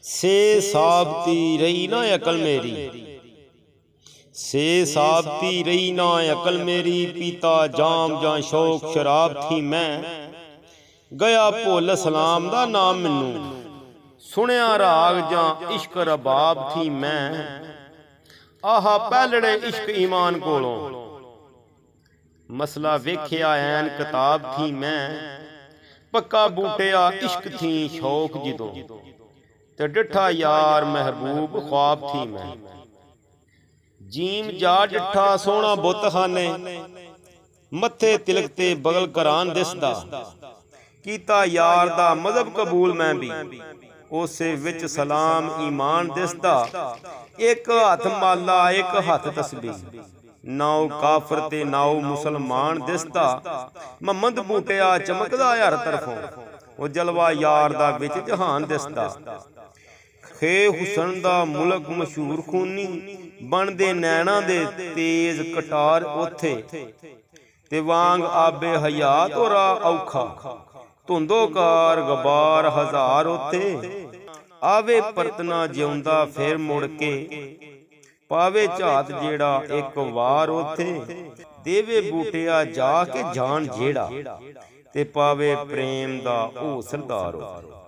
से साबती रही ना अकल मेरी, से साबती रही ना अकल मेरी। पीता जाम जां शौक शराब थी मैं, गया भुल सलाम दा नाम मैनू। सुनिया राग जां इश्क रबाब थी मैं, आहा पहलड़े इश्क ईमान कोलों। मसला वेख्या ऐन किताब थी मैं, पक्का बूटिया इश्क थी शौक जिदों। ते डिठा यार महबूब ख्वाब थी मैं। जीम जा डिठा सोहना बुत खाने, मत्थे तिलक ते बगल करान दिसदा। कीता यार दा मजहब कबूल मैं भी, उसे विच सलाम ईमान दिसदा। एक हथ माला एक हथ तस्बीह, नाउ काफर ते नाउ मुसलमान दिसदा। महमद बूटिया चमकदा हर तरफों, ओ जलवा यार दा विच जहान दिसदा। खे हुसन दा मुल्क मशहूर खूनी, बनदे नैना दे तेज कटार ओथे। ते वांग आबे हयात हो राह औखा, धुंदोकार गबार हजार ओथे। आवे परतना जिउंदा फिर मुड़ के, पावे झात जेड़ा एक वार ओथे। देवे बूटिया जा के जान जेड़ा, ते पावे प्रेम दा ओ सरदार ओथे।